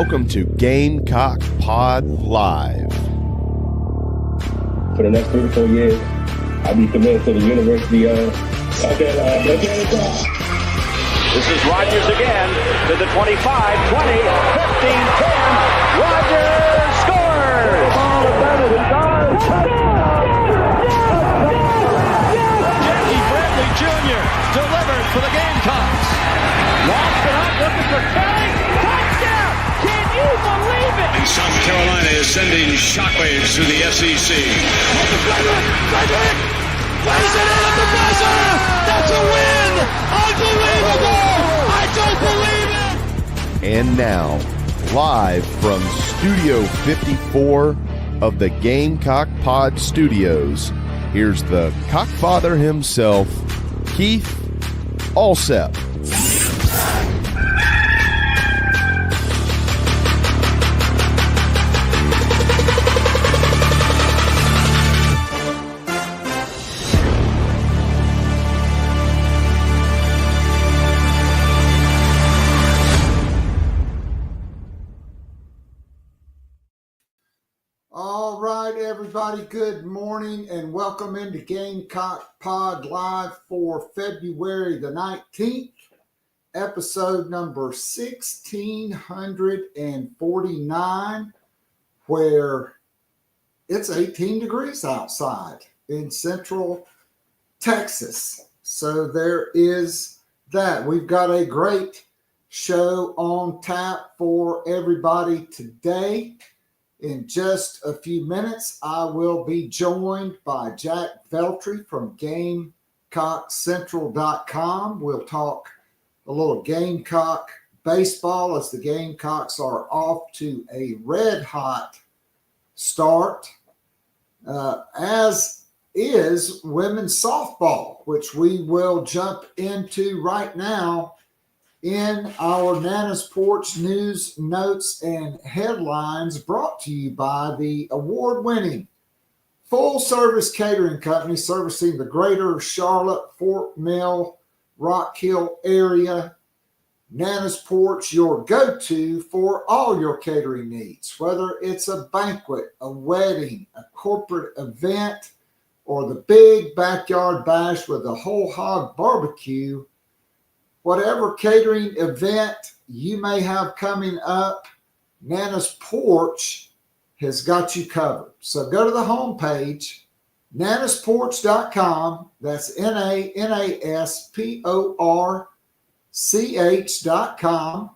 Welcome to Gamecock Pod Live. For the next 3 to 4 years, I'll be committed to the University of Gamecock. This is Rogers again to the 25, 20, 15, 10. Rogers scores! Ball of Bennett and Dodge. Jackie Bradley Jr. delivered for the Gamecocks. Lost it up, looking for Kelly. Touchdown! Can you believe it? And South Carolina is sending shockwaves through the SEC. Frederick plays it in at the buzzer. That's a win! Unbelievable! I don't believe it! And now, live from Studio 54 of the Gamecock Pod Studios, here's the Cockfather himself, Keith Alsep. All right, everybody, good morning and welcome into Gamecock Pod Live for February the 19th, episode number 1649, where it's 18 degrees outside in central Texas. So there is that. We've got a great show on tap for everybody today. In just a few minutes, I will be joined by Jack Veltri from GamecockCentral.com. We'll talk a little Gamecock baseball as the Gamecocks are off to a red-hot start, as is women's softball, which we will jump into right now in our Nana's Porch news, notes, and headlines, brought to you by the award-winning full-service catering company servicing the greater Charlotte, Fort Mill, Rock Hill area. Nana's Porch, your go-to for all your catering needs, whether it's a banquet, a wedding, a corporate event, or the big backyard bash with a whole hog barbecue. Whatever catering event you may have coming up, Nana's Porch has got you covered. So go to the homepage, nanasporch.com. That's NANASPORCH.com.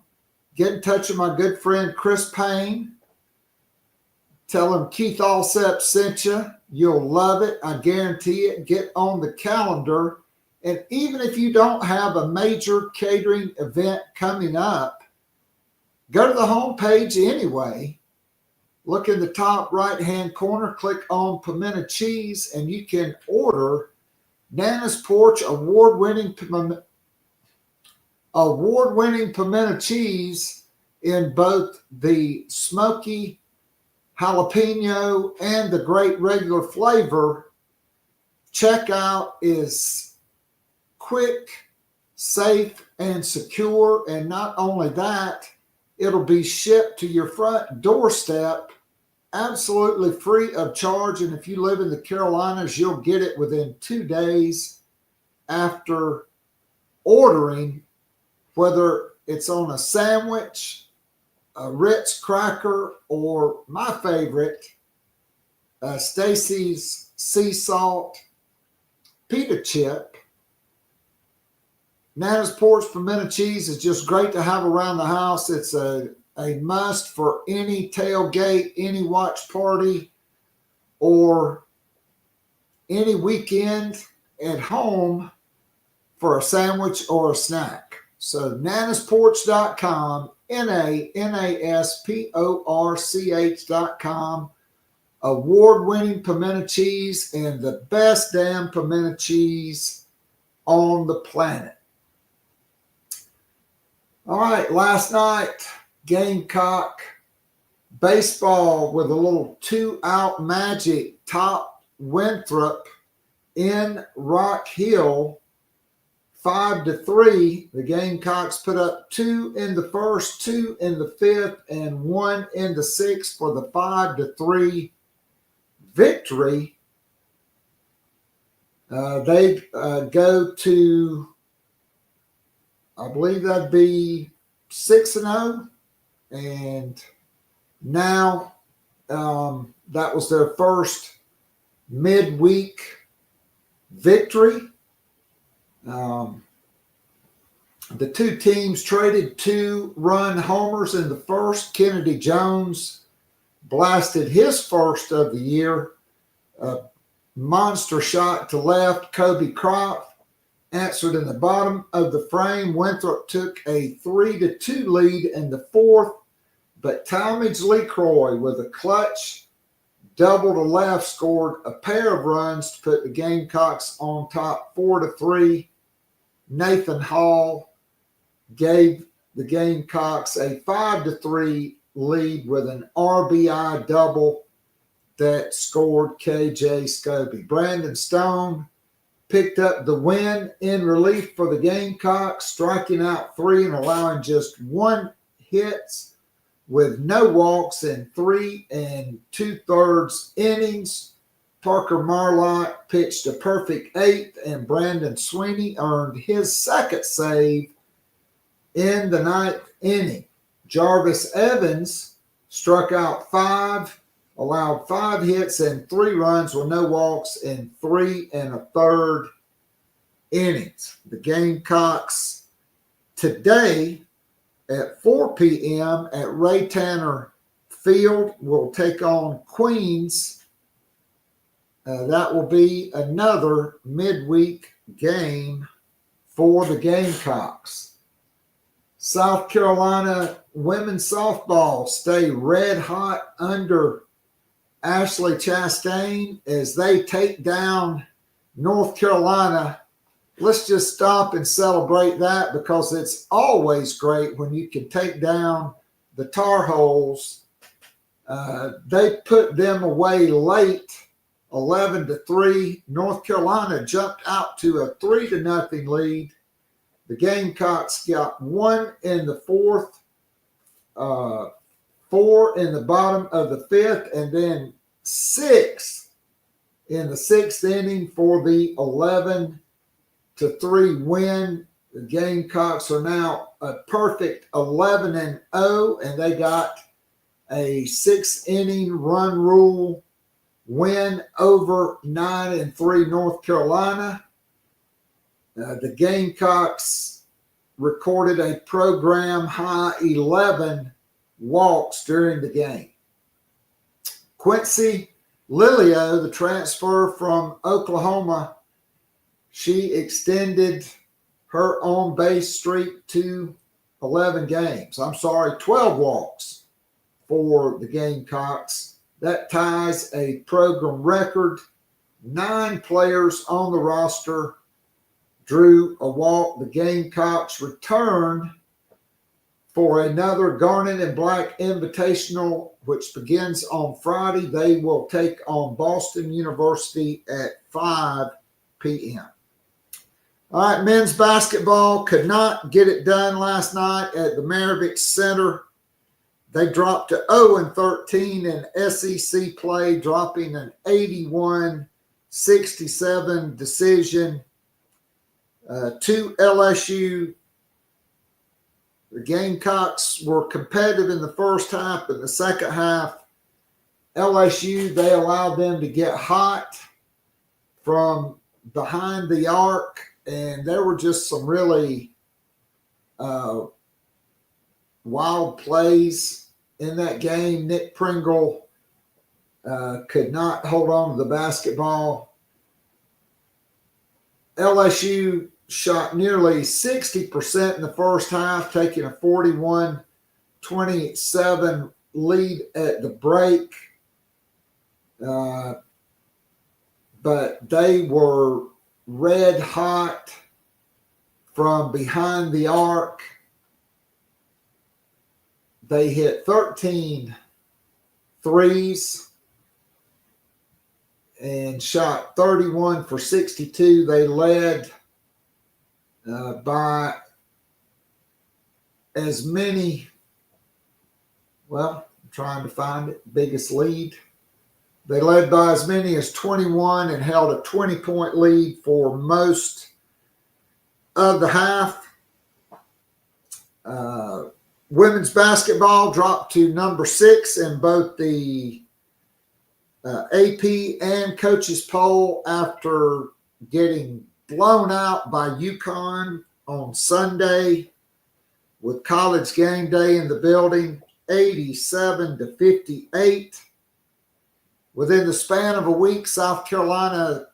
Get in touch with my good friend Chris Payne. Tell him Keith Alsep sent you. You'll love it. I guarantee it. Get on the calendar. And even if you don't have a major catering event coming up, go to the homepage anyway. Look in the top right-hand corner, click on pimento cheese, and you can order Nana's Porch award-winning pimento cheese in both the smoky jalapeno and the great regular flavor. Checkout is quick, safe, and secure. And not only that, it'll be shipped to your front doorstep absolutely free of charge. And if you live in the Carolinas, you'll get it within 2 days after ordering, whether it's on a sandwich, a Ritz cracker, or my favorite, Stacy's sea salt pita chip. Nana's Porch pimento cheese is just great to have around the house. It's a must for any tailgate, any watch party, or any weekend at home for a sandwich or a snack. So nanasporch.com, NANASPORCH.com. Award-winning pimento cheese and the best damn pimento cheese on the planet. All right, last night, Gamecock Baseball with a little 2-out magic topped Winthrop in Rock Hill 5-3. The Gamecocks put up 2 in the first, 2 in the fifth, and 1 in the sixth for the 5-3 victory. They go to, I believe that'd be 6-0, and now that was their first midweek victory. The two teams traded 2-run homers in the first. Kennedy Jones blasted his first of the year. A monster shot to left. Kobe Croft answered in the bottom of the frame. Winthrop took a 3-2 lead in the fourth, but Talmadge LeCroy with a clutch double to left scored a pair of runs to put the Gamecocks on top 4-3. Nathan Hall gave the Gamecocks a 5-3 lead with an RBI double that scored KJ Scobie. Brandon Stone picked up the win in relief for the Gamecocks, striking out 3 and allowing just 1 hit with no walks in 3 2/3 innings. Parker Marlock pitched a perfect 8th, and Brandon Sweeney earned his second save in the 9th inning. Jarvis Evans struck out 5, allowed 5 hits and 3 runs with no walks in 3 1/3 innings. The Gamecocks today at 4 p.m. at Ray Tanner Field will take on Queens. That will be another midweek game for the Gamecocks. South Carolina women's softball stay red hot under Ashley Chastain as they take down North Carolina. Let's just stop and celebrate that, because it's always great when you can take down the Tar Heels. They put them away late, 11-3. North Carolina jumped out to a 3-0 lead. The Gamecocks got 1 in the fourth, 4 in the bottom of the fifth, and then 6 in the 6th inning for the 11-3 win. The Gamecocks are now a perfect 11-0, and they got a 6-inning run rule win over 9-3 North Carolina. The Gamecocks recorded a program high 11 walks during the game. Quincy Lilio, the transfer from Oklahoma, she extended her on base streak to 12 walks for the Gamecocks. That ties a program record. 9 players on the roster drew a walk. The Gamecocks returned for another Garnet and Black Invitational, which begins on Friday. They will take on Boston University at 5 p.m. All right, men's basketball could not get it done last night at the Maravich Center. They dropped to 0-13 in SEC play, dropping an 81-67 decision to LSU. The Gamecocks were competitive in the first half, but in the second half, LSU, they allowed them to get hot from behind the arc, and there were just some really wild plays in that game. Nick Pringle could not hold on to the basketball. LSU shot nearly 60% in the first half, taking a 41-27 lead at the break. But they were red hot from behind the arc. They hit 13 threes and shot 31 for 62. They led by as many. Well, I'm trying to find it. Biggest lead. They led by as many as 21 and held a 20-point lead for most of the half. Women's basketball dropped to number 6 in both the AP and coaches poll after getting blown out by UConn on Sunday with college game day in the building, 87-58. Within the span of a week, South Carolina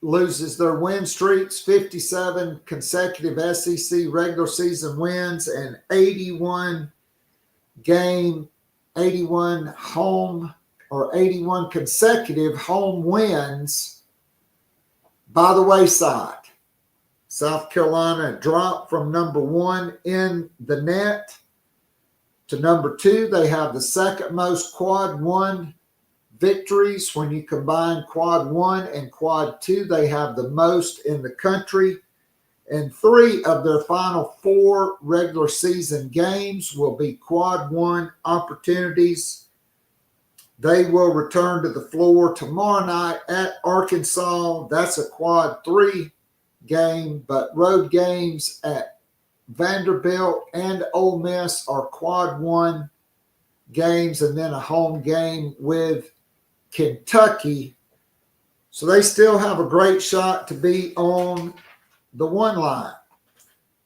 loses their win streaks, 57 consecutive SEC regular season wins and 81 consecutive home wins by the wayside. South Carolina dropped from number 1 in the net to number 2. They have the second most quad 1 victories. When you combine quad 1 and quad 2, they have the most in the country. And 3 of their final 4 regular season games will be quad 1 opportunities. They will return to the floor tomorrow night at Arkansas. That's a quad 3 game, but road games at Vanderbilt and Ole Miss are quad 1 games, and then a home game with Kentucky. So they still have a great shot to be on the 1 line.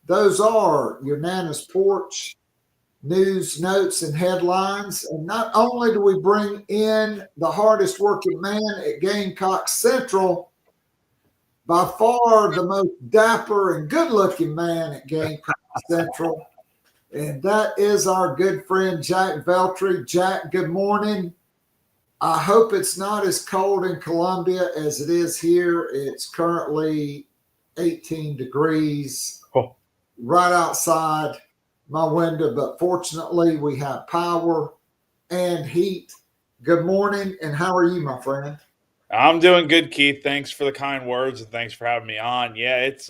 Those are your Nana's Porch news, notes, and headlines. And not only do we bring in the hardest working man at Gamecock Central, by far the most dapper and good looking man at Gamecock Central, and that is our good friend Jack Veltri. Jack, good morning. I hope it's not as cold in Columbia as it is here. It's currently 18 degrees right outside my window, but fortunately we have power and heat. Good morning, and how are you, my friend? I'm doing good, Keith. Thanks for the kind words and thanks for having me on. Yeah, it's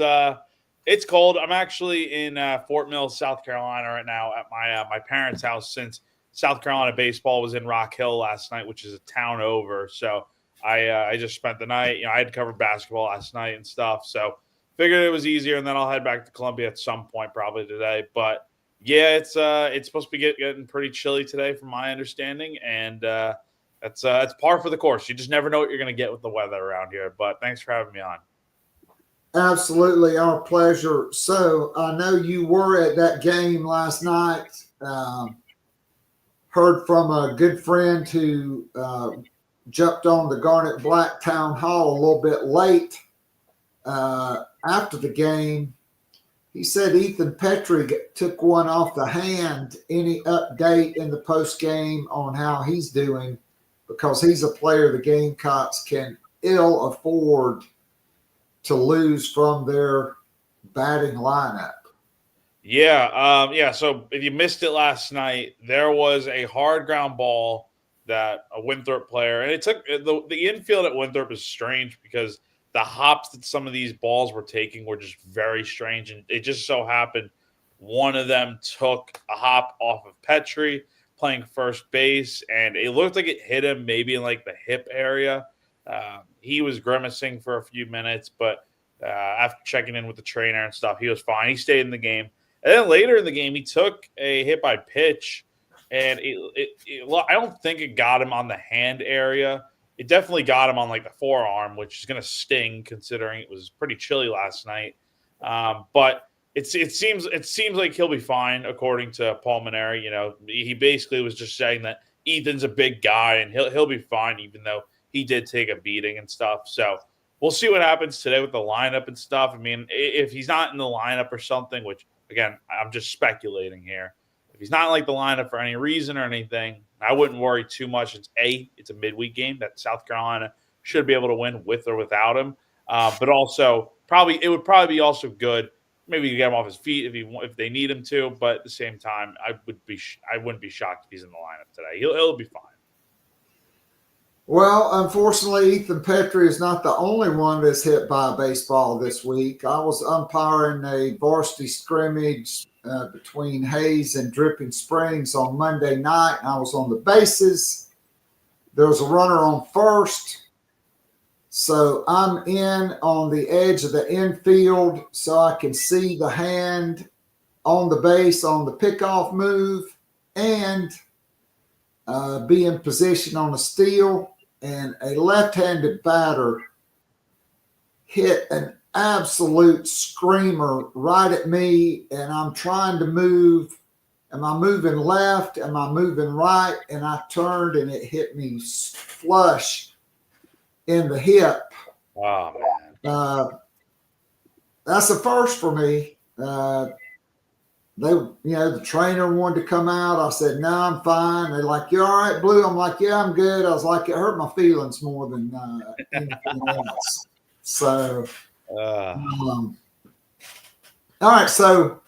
cold. I'm actually in Fort Mill, South Carolina right now at my parents' house, since South Carolina baseball was in Rock Hill last night, which is a town over. So I just spent the night. I had covered basketball last night and stuff, so figured it was easier, and then I'll head back to Columbia at some point, probably today. But yeah, it's supposed to be getting pretty chilly today, from my understanding, and it's par for the course. You just never know what you're going to get with the weather around here. But thanks for having me on. Absolutely, our pleasure. So I know you were at that game last night. Heard from a good friend who jumped on the Garnet Black Town Hall a little bit late after the game. He said Ethan Petrie took one off the hand. Any update in the post game on how he's doing? Because he's a player the Gamecocks can ill afford to lose from their batting lineup. Yeah. So if you missed it last night, there was a hard ground ball that a Winthrop player, and it took the infield at Winthrop is strange because the hops that some of these balls were taking were just very strange. And it just so happened one of them took a hop off of Petrie playing first base, and it looked like it hit him maybe in like the hip area. He was grimacing for a few minutes, but after checking in with the trainer and stuff, he was fine. He stayed in the game. And then later in the game, he took a hit by pitch, and I don't think it got him on the hand area. It definitely got him on like the forearm, which is going to sting considering it was pretty chilly last night. But it seems like he'll be fine, according to Paul Mainieri. He basically was just saying that Ethan's a big guy and he'll be fine, even though he did take a beating and stuff. So we'll see what happens today with the lineup and stuff. I mean, if he's not in the lineup or something, which again, I'm just speculating here. If he's not like the lineup for any reason or anything, I wouldn't worry too much. It's a midweek game that South Carolina should be able to win with or without him. But also it would probably be also good. Maybe you get him off his feet if they need him to. But at the same time, I wouldn't be shocked if he's in the lineup today. He'll be fine. Well, unfortunately, Ethan Petrie is not the only one that's hit by a baseball this week. I was umpiring a varsity scrimmage between Hayes and Dripping Springs on Monday night. I was on the bases. There was a runner on first. So I'm in on the edge of the infield so I can see the hand on the base on the pickoff move and be in position on a steal. And a left-handed batter hit an absolute screamer right at me, and I'm trying to move. Am I moving left? Am I moving right? And I turned, and it hit me flush in the hip. Oh, man. That's a first for me. The trainer wanted to come out. I said, no, I'm fine. They're like, you all right, Blue? I'm like, yeah, I'm good. I was like, it hurt my feelings more than anything else. So, all right. So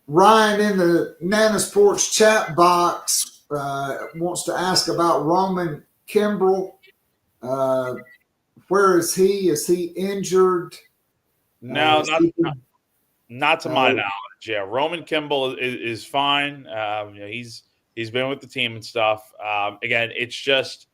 Ryan in the Nana Sports chat box wants to ask about Roman Kimbrell. Where is he? Is he injured? No, not to my knowledge. Yeah, Roman Kimbrell is fine. He's been with the team and stuff. Again, it's just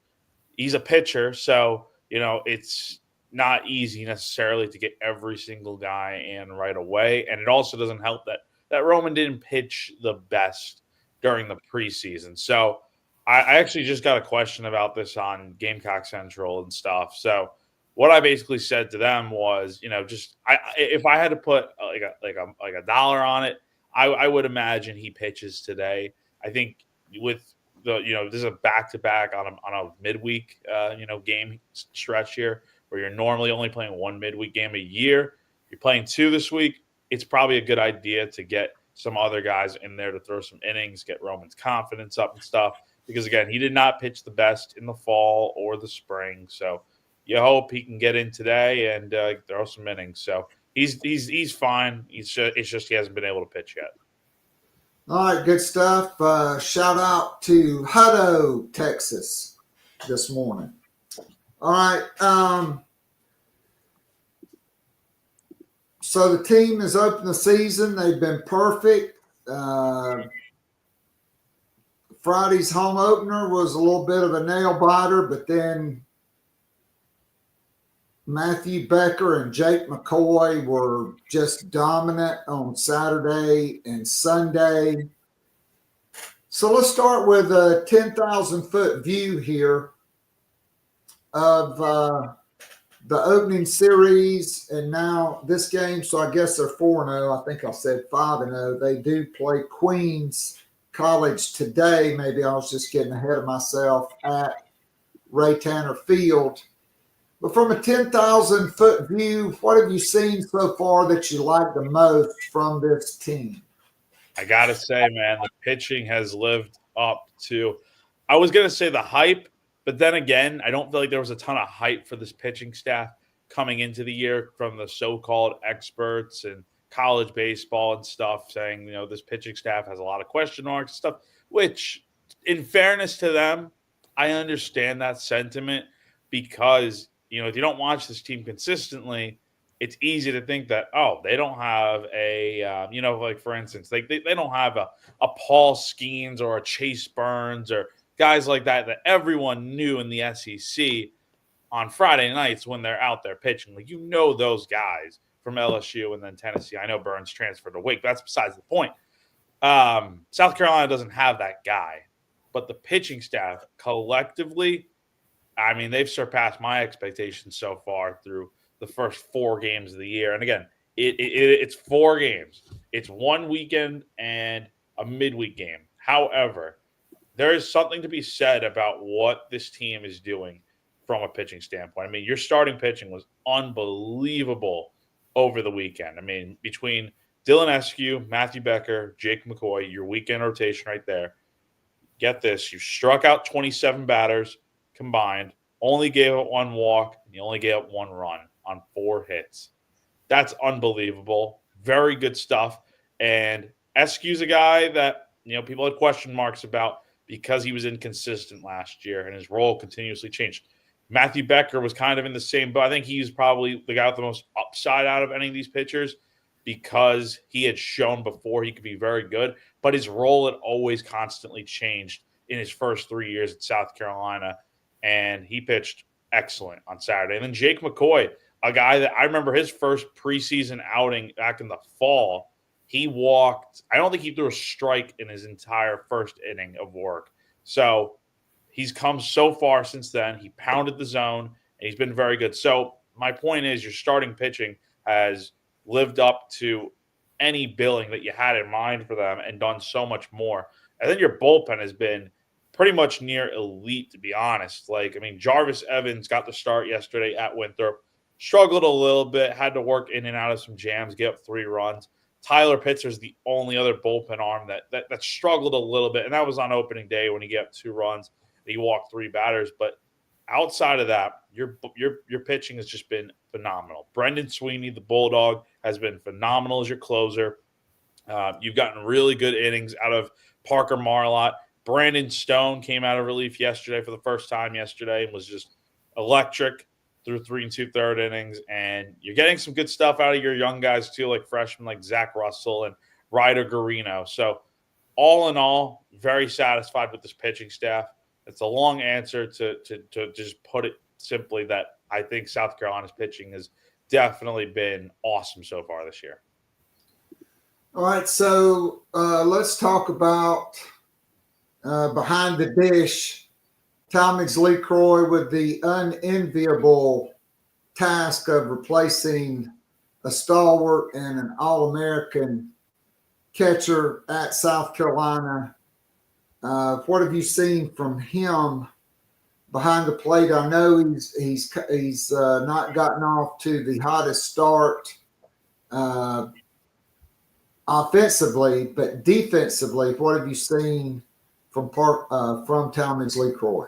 he's a pitcher, so it's not easy necessarily to get every single guy in right away. And it also doesn't help that Roman didn't pitch the best during the preseason. So I actually just got a question about this on Gamecock Central and stuff. So what I basically said to them was, if I had to put like a dollar on it, I would imagine he pitches today. I think with this is a back-to-back on a midweek game stretch here where you're normally only playing one midweek game a year. You're playing two this week. It's probably a good idea to get some other guys in there to throw some innings, get Roman's confidence up and stuff. Because again, he did not pitch the best in the fall or the spring, so you hope he can get in today and throw some innings. So he's fine. It's just he hasn't been able to pitch yet. All right, good stuff. Shout out to Hutto, Texas, this morning. All right. So the team has opened the season. They've been perfect. Friday's home opener was a little bit of a nail biter, but then Matthew Becker and Jake McCoy were just dominant on Saturday and Sunday. So let's start with a 10,000-foot view here of the opening series and now this game. So I guess they're 4-0. I think I said 5-0. They do play Queens College today. Maybe I was just getting ahead of myself at Ray Tanner Field. But from a 10,000-foot view, what have you seen so far that you like the most from this team? I got to say, man, the pitching has lived up to – I was going to say the hype, but then again, I don't feel like there was a ton of hype for this pitching staff coming into the year from the so-called experts and college baseball and stuff saying, this pitching staff has a lot of question marks and stuff, which, in fairness to them, I understand that sentiment because – if you don't watch this team consistently, it's easy to think that, they don't have a, like for instance, they don't have a Paul Skeens or a Chase Burns or guys like that everyone knew in the SEC on Friday nights when they're out there pitching. Like, those guys from LSU and then Tennessee. I know Burns transferred to Wake, but that's besides the point. South Carolina doesn't have that guy, but the pitching staff collectively, I mean, they've surpassed my expectations so far through the first 4 games of the year. And again, it's 4 games. It's one weekend and a midweek game. However, there is something to be said about what this team is doing from a pitching standpoint. I mean, your starting pitching was unbelievable over the weekend. I mean, between Dylan Eskew, Matthew Becker, Jake McCoy, your weekend rotation right there. Get this, you struck out 27 batters combined, only gave up 1 walk, and you only gave up 1 run on 4 hits. That's unbelievable. Very good stuff. And Eskew's a guy that, people had question marks about. because he was inconsistent last year and his role continuously changed. Matthew Becker was kind of in the same, but I think he's probably the guy with the most upside out of any of these pitchers because he had shown before he could be very good, but his role had always constantly changed in his first 3 years at South Carolina, and he pitched excellent on Saturday. And then Jake McCoy, a guy that I remember his first preseason outing back in the fall, he walked – I don't think he threw a strike in his entire first inning of work. So he's come so far since then. He pounded the zone, and he's been very good. So my point is your starting pitching has lived up to any billing that you had in mind for them and done so much more. And then your bullpen has been pretty much near elite, to be honest. Jarvis Evans got the start yesterday at Winthrop, struggled a little bit, had to work in and out of some jams, get up 3 runs. Tyler Pitzer's the only other bullpen arm that struggled a little bit, and that was on opening day when he got 2 runs. He walked 3 batters, but outside of that, your pitching has just been phenomenal. Brendan Sweeney, the Bulldog, has been phenomenal as your closer. You've gotten really good innings out of Parker Marlott. Brandon Stone came out of relief yesterday for the first time yesterday and was just electric through 3 2/3 innings. And you're getting some good stuff out of your young guys too, like freshmen like Zach Russell and Ryder Garino. So all in all, very satisfied with this pitching staff. It's a long answer to just put it simply that I think South Carolina's pitching has definitely been awesome so far this year. All right, so let's talk about behind the dish. Talmadge LeCroy with the unenviable task of replacing a stalwart and an All-American catcher at South Carolina. What have you seen from him behind the plate? I know he's not gotten off to the hottest start offensively, but defensively, what have you seen from Talmadge LeCroy?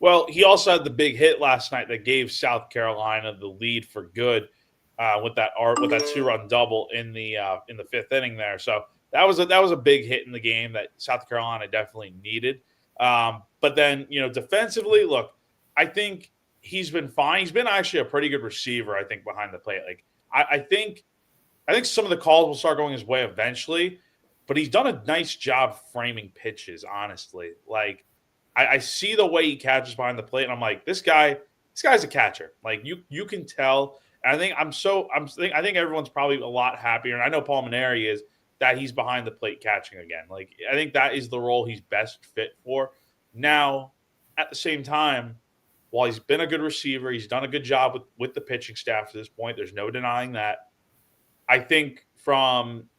Well, he also had the big hit last night that gave South Carolina the lead for good with that 2-run double in the 5th inning there. So that was a big hit in the game that South Carolina definitely needed. But then, defensively, look, I think he's been fine. He's been actually a pretty good receiver, I think, behind the plate. I think some of the calls will start going his way eventually, but he's done a nice job framing pitches, honestly. I see the way he catches behind the plate, and I'm like, this guy's a catcher. You can tell. And I think everyone's probably a lot happier, and I know Paul Mainieri is, that he's behind the plate catching again. I think that is the role he's best fit for. Now, at the same time, while he's been a good receiver, he's done a good job with the pitching staff to this point. There's no denying that. I think from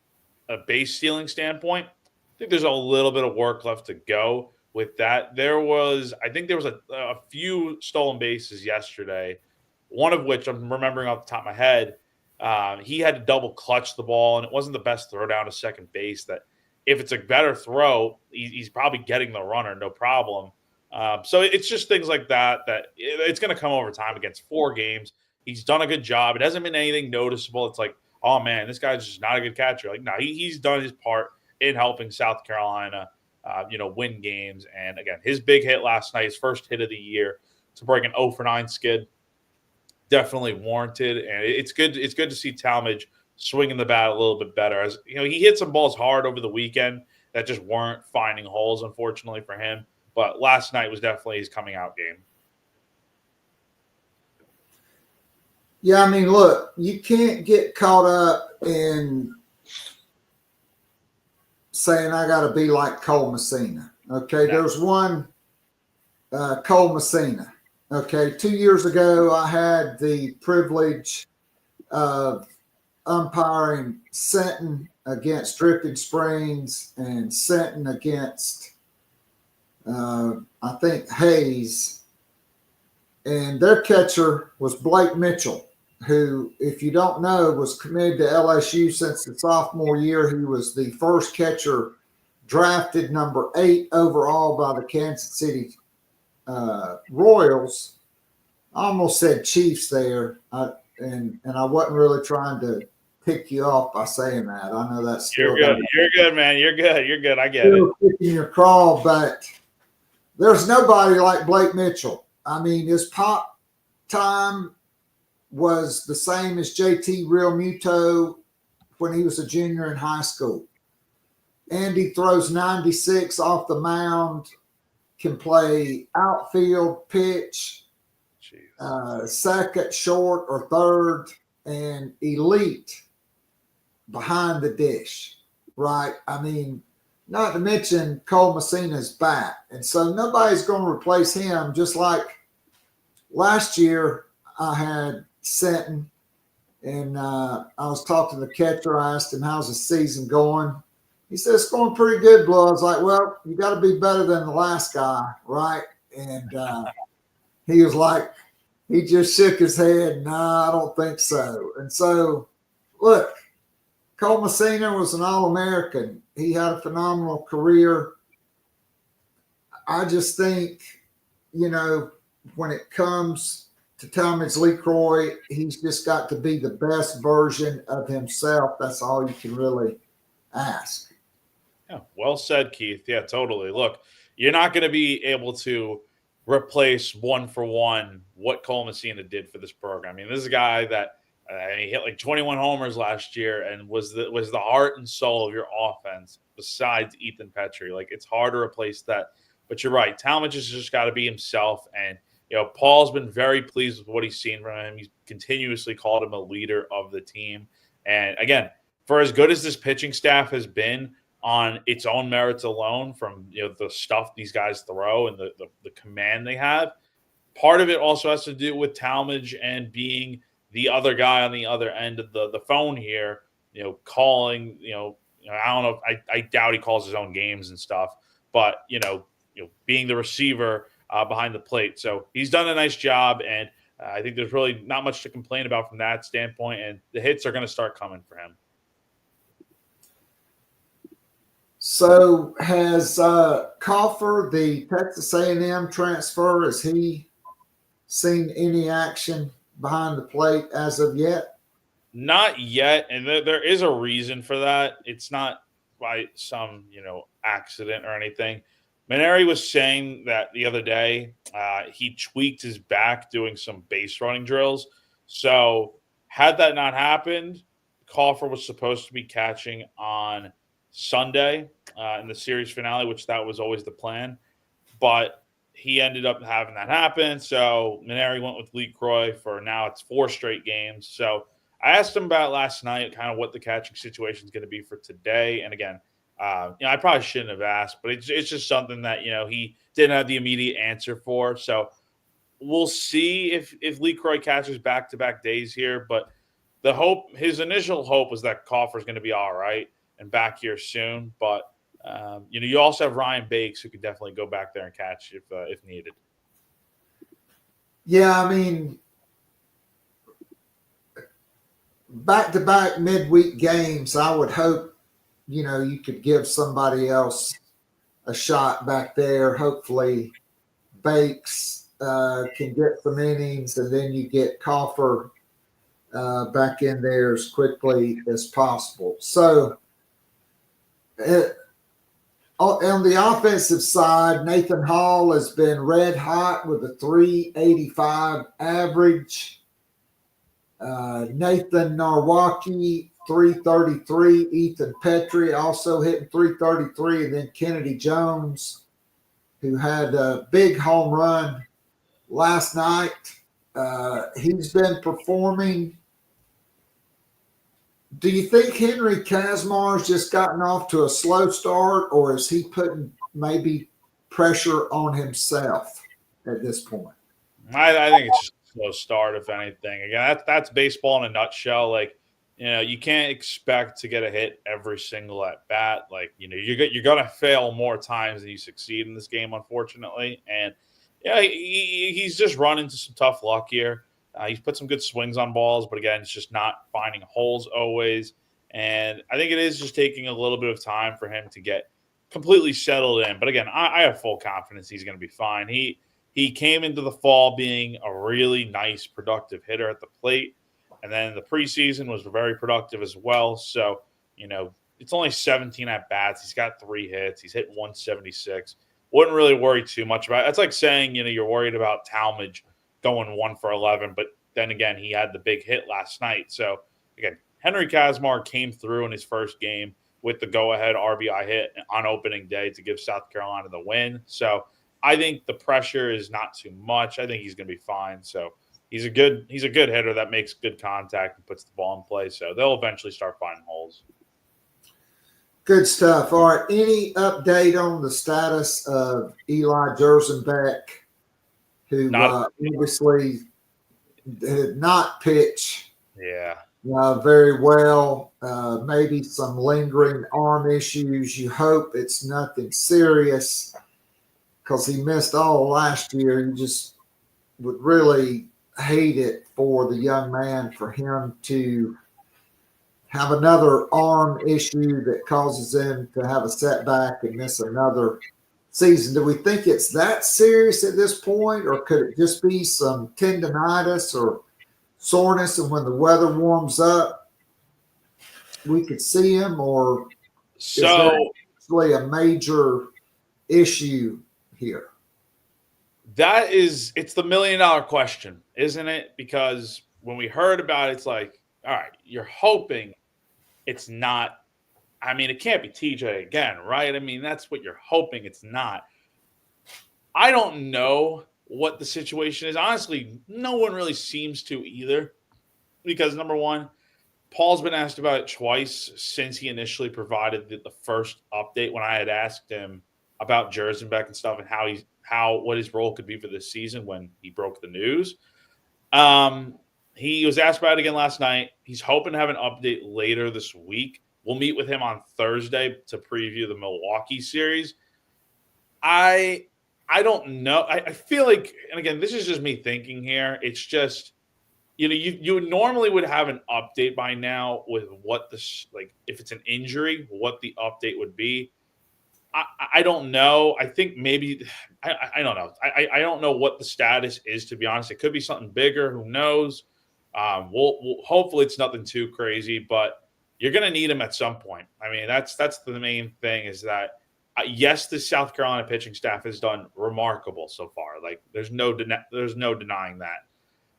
a base stealing standpoint, I think there's a little bit of work left to go with that. There was a few stolen bases yesterday, one of which I'm remembering off the top of my head. He had to double clutch the ball, and it wasn't the best throw down to second base. That if it's a better throw, he's probably getting the runner, no problem. So it's just things like that it's going to come over time against 4 games. He's done a good job. It hasn't been anything noticeable. It's like, oh, man, this guy's just not a good catcher. No, he's done his part in helping South Carolina, win games. And, again, his big hit last night, his first hit of the year to break an 0-for-9 skid, definitely warranted. And it's good to see Talmadge swinging the bat a little bit better. As he hit some balls hard over the weekend that just weren't finding holes, unfortunately for him. But last night was definitely his coming out game. Yeah, look, you can't get caught up in saying I got to be like Cole Messina. Okay, Yeah. There's one Cole Messina. Okay, 2 years ago, I had the privilege of umpiring Senton against Dripping Springs and Senton against, I think, Hayes. And their catcher was Blake Mitchell, who, if you don't know, was committed to LSU since the sophomore year. He was the first catcher drafted number 8 overall by the Kansas City Royals. I almost said Chiefs there, and I wasn't really trying to pick you off by saying that. I know that's You're good. You're good, man. You're good. I get it. Picking your crawl, but there's nobody like Blake Mitchell. I mean, his pop time was the same as JT Realmuto when he was a junior in high school. Andy throws 96 off the mound, can play outfield, pitch, second, short, or third, and elite behind the dish, right? I mean, not to mention Cole Messina's bat. And so nobody's going to replace him, just like last year I had Senton, and I was talking to the catcher. I asked him, how's the season going? He said, it's going pretty good, Blue. I was like, well, you got to be better than the last guy, right? And he was like, he just shook his head. Nah, I don't think so. And so, look, Cole Messina was an All-American. He had a phenomenal career. I just think, when it comes to Talmadge LeCroy, he's just got to be the best version of himself. That's all you can really ask. Yeah, well said, Keith. Yeah, totally. Look, you're not going to be able to replace one for one what Cole Messina did for this program. I mean, this is a guy that he hit like 21 homers last year and was the heart and soul of your offense besides Ethan Petrie. Like, it's hard to replace that. But you're right. Talmadge has just got to be himself. And, Paul's been very pleased with what he's seen from him. He's continuously called him a leader of the team. And, again, for as good as this pitching staff has been on its own merits alone from, the stuff these guys throw and the command they have, part of it also has to do with Talmadge and being the other guy on the other end of the phone here, calling, I don't know. I doubt he calls his own games and stuff, but, being the receiver behind the plate. So he's done a nice job, and I think there's really not much to complain about from that standpoint, and the hits are going to start coming for him. So has Coffer, the Texas A&M transfer, has he seen any action behind the plate as of yet? Not yet, and there is a reason for that. It's not by some, accident or anything. Mainieri was saying that the other day he tweaked his back doing some base running drills. So had that not happened, Coffer was supposed to be catching on Sunday in the series finale, which that was always the plan. But he ended up having that happen. So Mainieri went with LeCroy for now it's 4 straight games. So I asked him about last night, kind of what the catching situation is going to be for today. And again, I probably shouldn't have asked, but it's just something that, he didn't have the immediate answer for. So we'll see if LeCroy catches back-to-back days here. But his initial hope was that Coffer's going to be all right and back here soon. But, you also have Ryan Bakes who could definitely go back there and catch if needed. Yeah, I mean, back-to-back midweek games, I would hope, you could give somebody else a shot back there. Hopefully Bakes can get some innings, and then you get Coffer back in there as quickly as possible. So on the offensive side, Nathan Hall has been red hot with a 385 average. Nathan Narwaki, 333. Ethan Petrie also hitting 333. And then Kennedy Jones, who had a big home run last night. He's been performing. Do you think Henry Kazmar's just gotten off to a slow start, or is he putting maybe pressure on himself at this point? I think it's just a slow start, if anything. Again, that's baseball in a nutshell. Like, you can't expect to get a hit every single at bat. Like, you're going to fail more times than you succeed in this game, unfortunately. And yeah, he's just run into some tough luck here. He's put some good swings on balls, but again, it's just not finding holes always. And I think it is just taking a little bit of time for him to get completely settled in. But again, I have full confidence he's going to be fine. He came into the fall being a really nice, productive hitter at the plate. And then the preseason was very productive as well. So, it's only 17 at-bats. He's got 3 hits. He's hit 176. wouldn't really worry too much about it. That's like saying, you're worried about Talmadge going 1 for 11, but then again, he had the big hit last night. So again, Henry Kazmar came through in his first game with the go-ahead RBI hit on opening day to give South Carolina the win. So I think the pressure is not too much. I think he's going to be fine. So he's a good hitter that makes good contact and puts the ball in play. So they'll eventually start finding holes. Good stuff. All right. Any update on the status of Eli Jersenbeck, who obviously did not pitch very well? Maybe some lingering arm issues. You hope it's nothing serious because he missed all last year. You just would really hate it for the young man, for him to have another arm issue that causes him to have a setback and miss another season. Do we think it's that serious at this point, or could it just be some tendonitis or soreness, and when the weather warms up, we could see him? Or is there actually a major issue here? It's the $1 million question, isn't it? Because when we heard about it, it's like, all right, you're hoping it's not. I mean, it can't be TJ again, right? I mean, that's what you're hoping it's not. I don't know what the situation is. Honestly, no one really seems to either, because number one, Paul's been asked about it twice since he initially provided the first update when I had asked him about Jersenbeck and stuff and what his role could be for this season when he broke the news. He was asked about it again last night. He's hoping to have an update later this week. We'll meet with him on Thursday to preview the Milwaukee series. I don't know. I feel like, and again, this is just me thinking here. It's just, you normally would have an update by now with what this, like, if it's an injury, what the update would be. I don't know. I think maybe I don't know. I don't know what the status is, to be honest. It could be something bigger. Who knows? We'll hopefully it's nothing too crazy, but you're going to need him at some point. I mean, that's the main thing, is that yes, the South Carolina pitching staff has done remarkable so far. Like there's no denying that.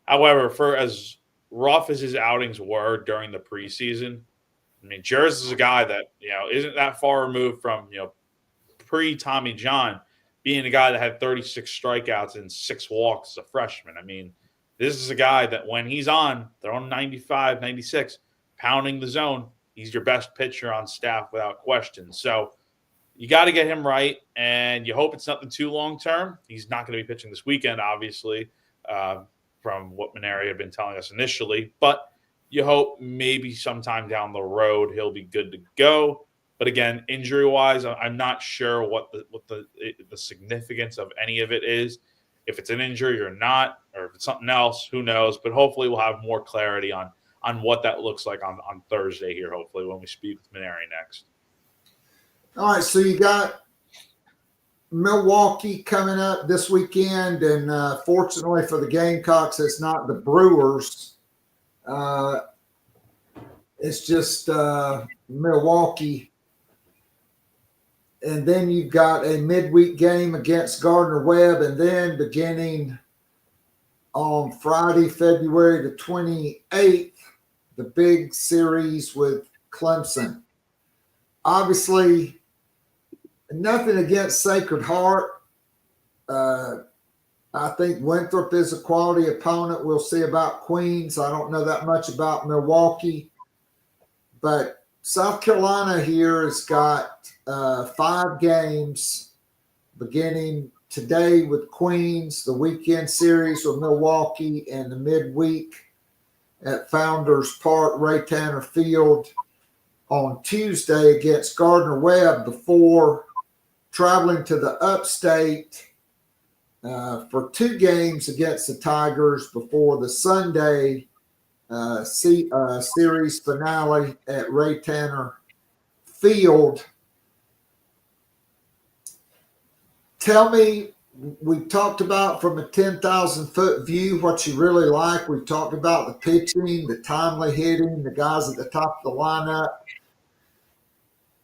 However, for as rough as his outings were during the preseason, I mean, Jers is a guy that isn't that far removed from pre-Tommy John being a guy that had 36 strikeouts and 6 walks as a freshman. I mean, this is a guy that when he's on, throwing 95, 96, pounding the zone, he's your best pitcher on staff without question. So you got to get him right, and you hope it's nothing too long-term. He's not going to be pitching this weekend, obviously, from what Mainieri had been telling us initially. But you hope maybe sometime down the road he'll be good to go. But again, injury-wise, I'm not sure what the significance of any of it is. If it's an injury or not, or if it's something else, who knows? But hopefully we'll have more clarity on what that looks like on Thursday here, hopefully, when we speak with Mainieri next. All right, so you got Milwaukee coming up this weekend, and fortunately for the Gamecocks, it's not the Brewers. It's just Milwaukee. And then you've got a midweek game against Gardner-Webb, and then beginning on Friday, February the 28th, the big series with Clemson. Obviously, nothing against Sacred Heart. I think Winthrop is a quality opponent. We'll see about Queens. I don't know that much about Milwaukee. But South Carolina here has got 5 games beginning today with Queens, the weekend series with Milwaukee, and the midweek at Founders Park, Ray Tanner Field on Tuesday against Gardner-Webb, before traveling to the upstate for 2 games against the Tigers before the Sunday series finale at Ray Tanner Field. Tell me, we talked about from a 10,000-foot view what you really like. We've talked about the pitching, the timely hitting, the guys at the top of the lineup.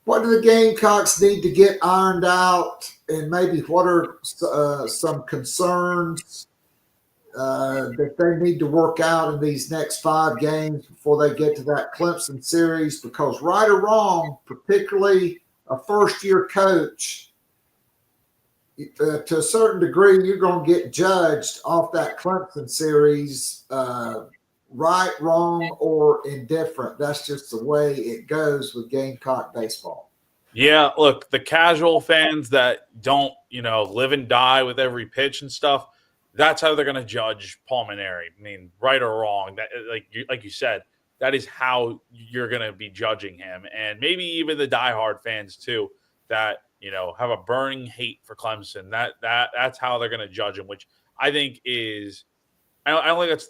What do the Gamecocks need to get ironed out, and maybe what are some concerns that they need to work out in these next 5 games before they get to that Clemson series? Because right or wrong, particularly a first-year coach, to a certain degree, you're going to get judged off that Clemson series, right, wrong, or indifferent. That's just the way it goes with Gamecock baseball. Yeah, look, the casual fans that don't, live and die with every pitch and stuff, that's how they're going to judge Paul Mainieri. I mean, right or wrong, that like you said, that is how you're going to be judging him. And maybe even the diehard fans too that, have a burning hate for Clemson. That's how they're going to judge him, which I think is I don't think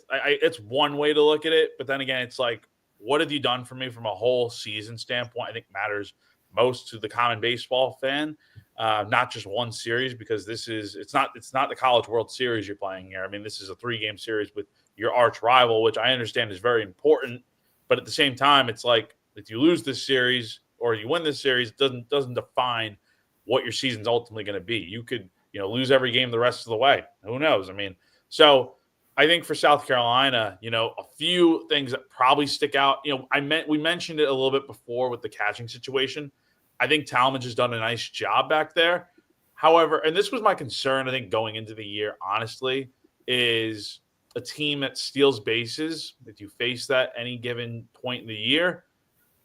it's one way to look at it, but then again, it's like, what have you done for me from a whole season standpoint? I think matters most to the common baseball fan, not just one series, because it's not the College World Series you're playing here. I mean, this is a 3-game series with your arch rival, which I understand is very important, but at the same time, it's like if you lose this series or you win this series, it doesn't define what your season's ultimately going to be. You could lose every game the rest of the way. Who knows? I mean, so I think for South Carolina, a few things that probably stick out. We mentioned it a little bit before with the catching situation. I think Talmadge has done a nice job back there. However, and this was my concern, I think, going into the year, honestly, is a team that steals bases. If you face that any given point in the year,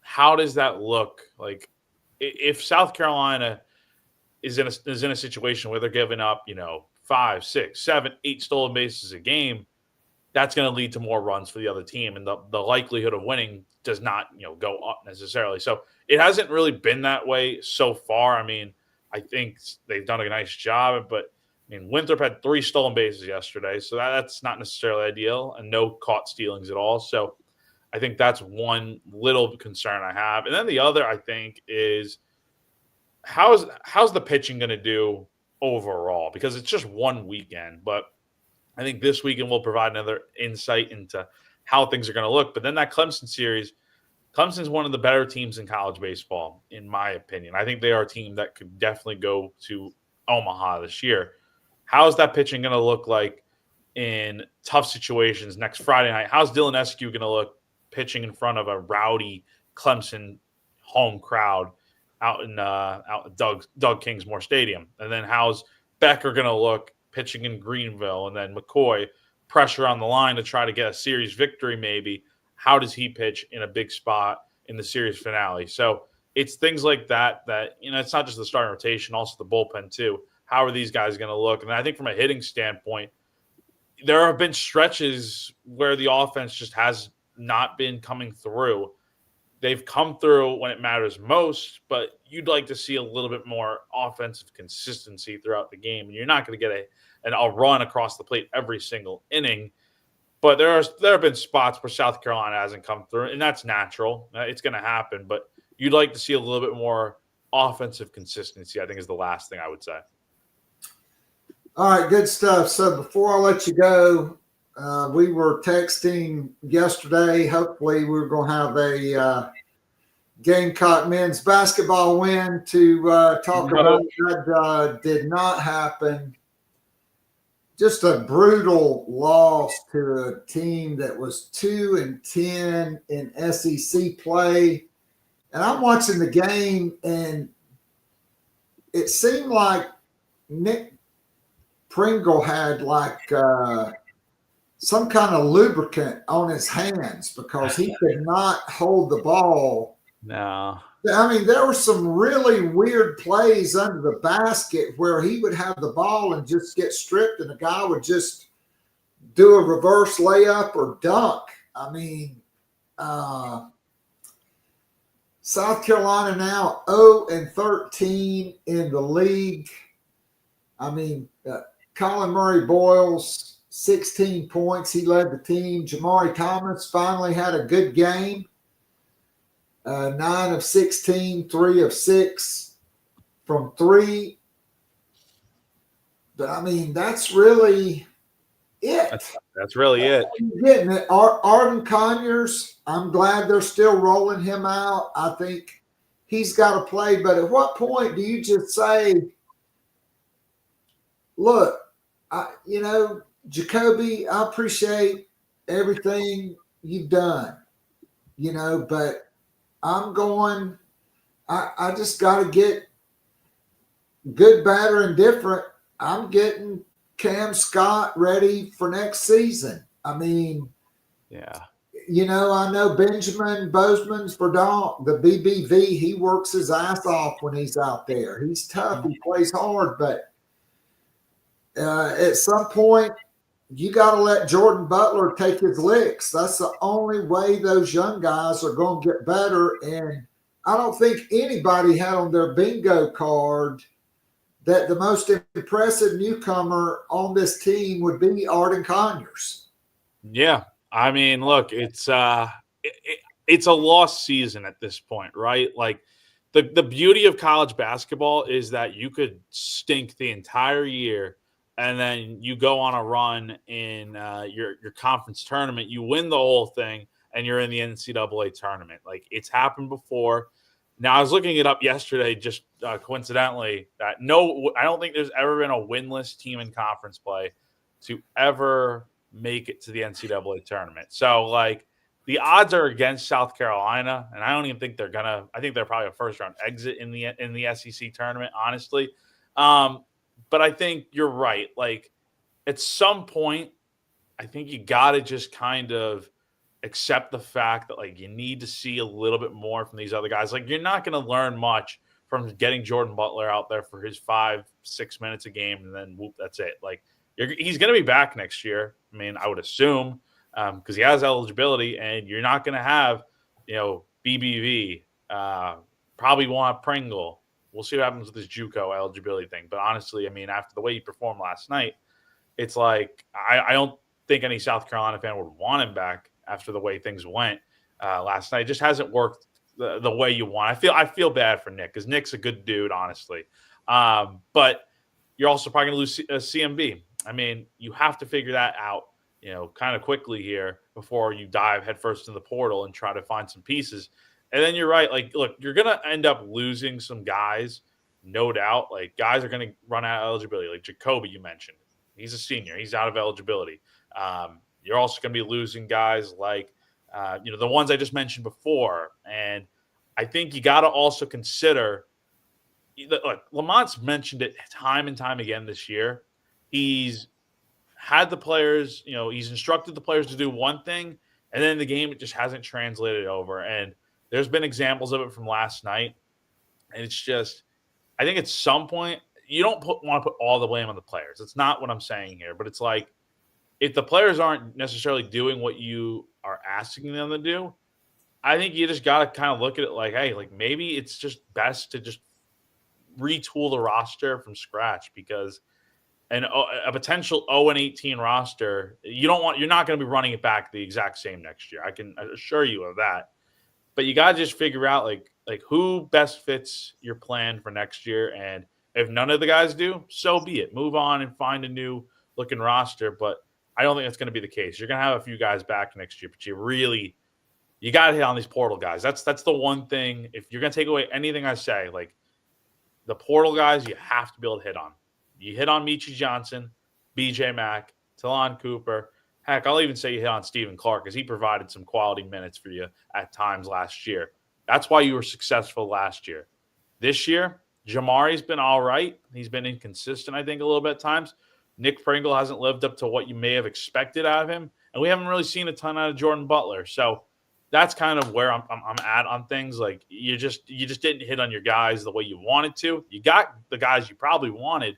how does that look? Like, if South Carolina is in a situation where they're giving up, 5, 6, 7, 8 stolen bases a game, that's going to lead to more runs for the other team, and the likelihood of winning does not go up necessarily. So it hasn't really been that way so far. I mean, I think they've done a nice job, but I mean, Winthrop had 3 stolen bases yesterday, so that's not necessarily ideal, and no caught stealings at all. So I think that's one little concern I have. And then the other, I think, is how's the pitching going to do overall? Because it's just one weekend, but I think this weekend will provide another insight into how things are going to look. But then that Clemson series, Clemson's one of the better teams in college baseball, in my opinion. I think they are a team that could definitely go to Omaha this year. How's that pitching going to look like in tough situations next Friday night? How's Dylan Eskew going to look pitching in front of a rowdy Clemson home crowd out in Doug Kingsmore Stadium? And then how's Becker going to look pitching in Greenville? And then McCoy, pressure on the line to try to get a series victory maybe. How does he pitch in a big spot in the series finale? So it's things like that it's not just the starting rotation, also the bullpen too. How are these guys going to look? And I think from a hitting standpoint, there have been stretches where the offense just has not been coming through. They've come through when it matters most, but you'd like to see a little bit more offensive consistency throughout the game. And you're not going to get a run across the plate every single inning. But there have been spots where South Carolina hasn't come through, and that's natural. It's going to happen. But you'd like to see a little bit more offensive consistency, I think, is the last thing I would say. All right, good stuff. So before I let you go, we were texting yesterday. Hopefully we're going to have a Gamecock men's basketball win to talk about. That did not happen. Just a brutal loss to a team that was 2-10 in SEC play. And I'm watching the game, and it seemed like Nick Pringle had some kind of lubricant on his hands because he could not hold the ball. No. I mean, there were some really weird plays under the basket where he would have the ball and just get stripped, and the guy would just do a reverse layup or dunk. I mean, South Carolina now 0-13 in the league. I mean, Colin Murray Boyles, 16 points. He led the team. Jamari Thomas finally had a good game. 9 of 16, 3 of 6 from 3. But, I mean, that's really it. That's really it. Getting it. Arden Conyers, I'm glad they're still rolling him out. I think he's got to play. But at what point do you just say, look, Jacoby, I appreciate everything you've done, but I just got to get good, bad, or indifferent. I'm getting Cam Scott ready for next season. I mean, yeah. I know Benjamin Bozeman's Verdonk, the BBV, he works his ass off when he's out there. He's tough. He plays hard, but at some point, you got to let Jordan Butler take his licks. That's the only way those young guys are going to get better. And I don't think anybody had on their bingo card that the most impressive newcomer on this team would be Arden Conyers. Yeah. I mean, look, it's a lost season at this point, right? Like the beauty of college basketball is that you could stink the entire year, and then you go on a run in your conference tournament, you win the whole thing, and you're in the NCAA tournament. Like, it's happened before. Now, I was looking it up yesterday, just coincidentally, that I don't think there's ever been a winless team in conference play to ever make it to the NCAA tournament. So, like, the odds are against South Carolina, and I don't even think they're gonna. I think they're probably a first round exit in the SEC tournament, honestly. But I think you're right. Like, at some point, I think you got to just kind of accept the fact that, like, you need to see a little bit more from these other guys. Like, you're not going to learn much from getting Jordan Butler out there for his 5-6 minutes a game, and then whoop, that's it. Like, he's going to be back next year. I mean, I would assume, because he has eligibility, and you're not going to have, BBV, probably want Pringle. We'll see what happens with this JUCO eligibility thing. But honestly, I mean, after the way he performed last night, it's like I don't think any South Carolina fan would want him back after the way things went last night. It just hasn't worked the way you want. I feel bad for Nick, because Nick's a good dude, honestly. But you're also probably going to lose CMB. I mean, you have to figure that out, kind of quickly here before you dive headfirst in the portal and try to find some pieces. And then you're right. Like, look, you're going to end up losing some guys, no doubt. Like, guys are going to run out of eligibility. Like Jacoby, you mentioned. He's a senior. He's out of eligibility. You're also going to be losing guys like, the ones I just mentioned before. And I think you got to also consider, look, Lamont's mentioned it time and time again this year. He's had the players, he's instructed the players to do one thing, and then in the game, it just hasn't translated over. And there's been examples of it from last night. And it's just, I think at some point, you don't want to put all the blame on the players. It's not what I'm saying here, but it's like, if the players aren't necessarily doing what you are asking them to do, I think you just got to kind of look at it like, hey, like, maybe it's just best to just retool the roster from scratch, because a potential 0-18 roster, you're not going to be running it back the exact same next year. I can assure you of that. But you got to just figure out like who best fits your plan for next year. And if none of the guys do, so be it. Move on and find a new looking roster. But I don't think that's going to be the case. You're going to have a few guys back next year, but you got to hit on these portal guys. That's the one thing. If you're going to take away anything I say, like, the portal guys, you have to be able to hit on. You hit on Michi Johnson, BJ Mack, Talon Cooper. Heck, I'll even say you hit on Stephen Clark, because he provided some quality minutes for you at times last year. That's why you were successful last year. This year, Jamari's been all right. He's been inconsistent, I think, a little bit at times. Nick Pringle hasn't lived up to what you may have expected out of him. And we haven't really seen a ton out of Jordan Butler. So that's kind of where I'm at on things. Like, you just didn't hit on your guys the way you wanted to. You got the guys you probably wanted,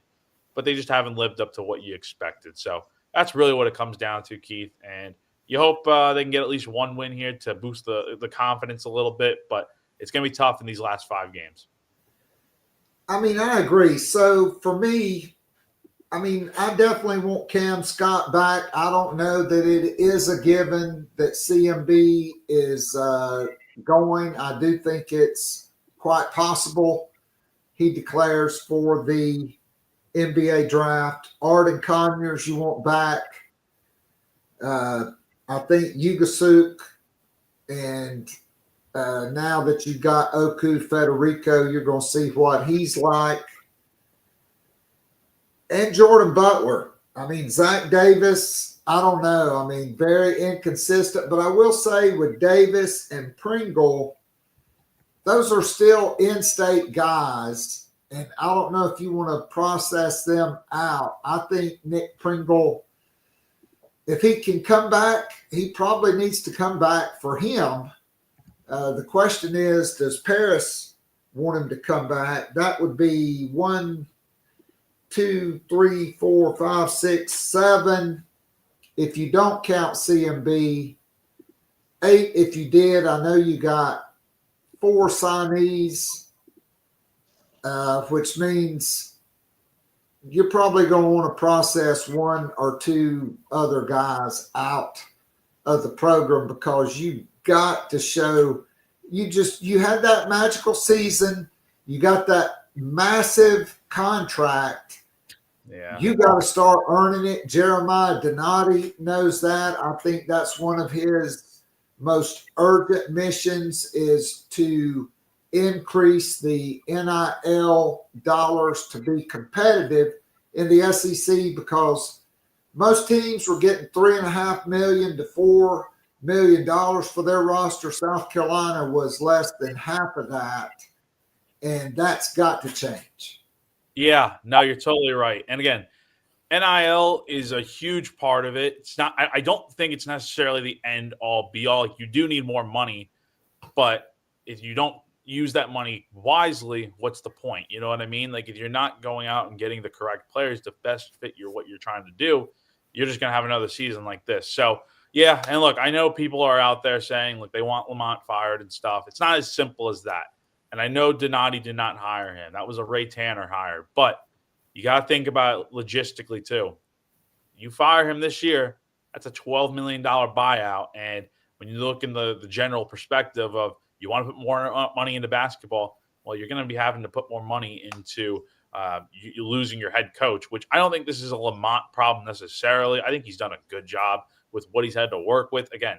but they just haven't lived up to what you expected. So that's really what it comes down to, Keith. And you hope they can get at least one win here to boost the confidence a little bit, but it's going to be tough in these last 5 games. I mean, I agree. So for me, I definitely want Cam Scott back. I don't know that it is a given that CMB is going. I do think it's quite possible he declares for the NBA draft. Arden Conyers you want back. I think Yugasuk and now that you got Oku Federico, you're going to see what he's like. And Jordan Butler. I mean, Zach Davis, I don't know. I mean, very inconsistent. But I will say with Davis and Pringle, those are still in-state guys. And I don't know if you want to process them out. I think Nick Pringle, if he can come back, he probably needs to come back for him. The question is, does Paris want him to come back? That would be 1, 2, 3, 4, 5, 6, 7. If you don't count CMB, 8 if you did. I know you got 4 signees, which means you're probably going to want to process 1 or 2 other guys out of the program because you got to show you had that magical season. You got that massive contract. Yeah. You got to start earning it. Jeremiah Donati knows that. I think that's one of his most urgent missions is to increase the NIL dollars to be competitive in the SEC because most teams were getting $3.5 million to $4 million for their roster. South Carolina was less than half of that, and that's got to change. Yeah, no, you're totally right. And again, NIL is a huge part of it. It's not. I don't think it's necessarily the end all be all. Like, you do need more money, but if you don't use that money wisely, what's the point? You know what I mean? Like, if you're not going out and getting the correct players to best fit what you're trying to do, you're just going to have another season like this. So, yeah, and look, I know people are out there saying, look, they want Lamont fired and stuff. It's not as simple as that. And I know Donati did not hire him. That was a Ray Tanner hire. But you got to think about it logistically, too. You fire him this year, that's a $12 million buyout. And when you look in the general perspective of you want to put more money into basketball, well, you're going to be having to put more money into you losing your head coach, which I don't think this is a Lamont problem necessarily. I think he's done a good job with what he's had to work with. Again,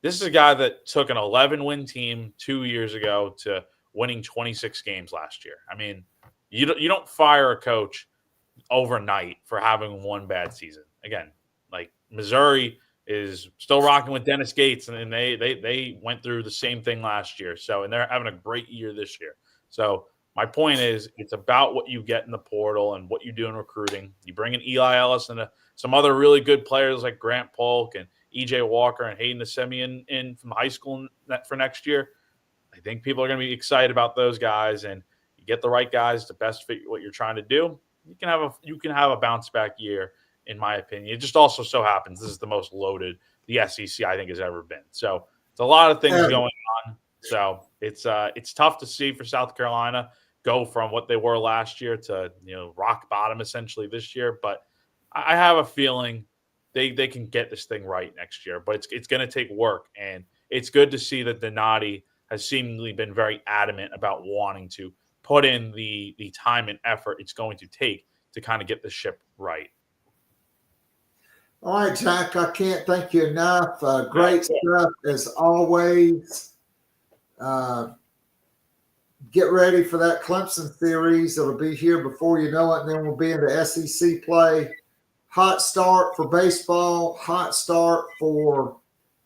this is a guy that took an 11-win team 2 years ago to winning 26 games last year. I mean, you don't fire a coach overnight for having one bad season. Again, like Missouri is still rocking with Dennis Gates, and they went through the same thing last year. So, and they're having a great year this year. So my point is, it's about what you get in the portal and what you do in recruiting. You bring in Eli Ellis and some other really good players like Grant Polk and EJ Walker and Hayden Assemian in from high school for next year. I think people are going to be excited about those guys, and you get the right guys to best fit what you're trying to do. You can have a bounce back year, in my opinion. It just also so happens this is the most loaded the SEC I think has ever been. So it's a lot of things going on. So it's tough to see for South Carolina go from what they were last year to rock bottom essentially this year. But I have a feeling they can get this thing right next year. But it's going to take work, and it's good to see that Donati has seemingly been very adamant about wanting to put in the time and effort it's going to take to kind of get the ship right. All right, Jack, I can't thank you enough. Great stuff as always. Get ready for that Clemson series. It'll be here before you know it, and then we'll be in the SEC play. Hot start for baseball, hot start for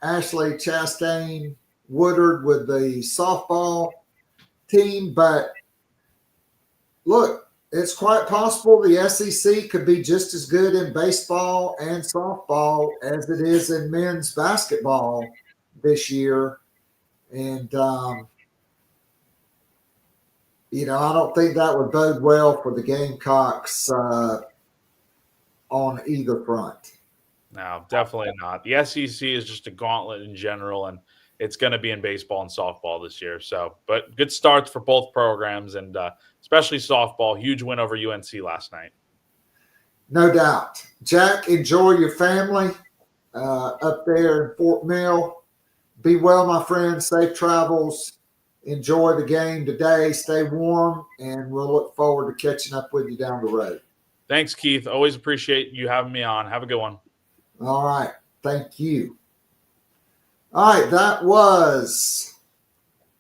Ashley Chastain Woodard with the softball team. But look, it's quite possible the SEC could be just as good in baseball and softball as it is in men's basketball this year. And, I don't think that would bode well for the Gamecocks on either front. No, definitely not. The SEC is just a gauntlet in general, and it's going to be in baseball and softball this year. So, but good starts for both programs, and especially softball. Huge win over UNC last night. No doubt. Jack, enjoy your family up there in Fort Mill. Be well, my friend. Safe travels. Enjoy the game today. Stay warm, and we'll look forward to catching up with you down the road. Thanks, Keith. Always appreciate you having me on. Have a good one. All right. Thank you. All right. That was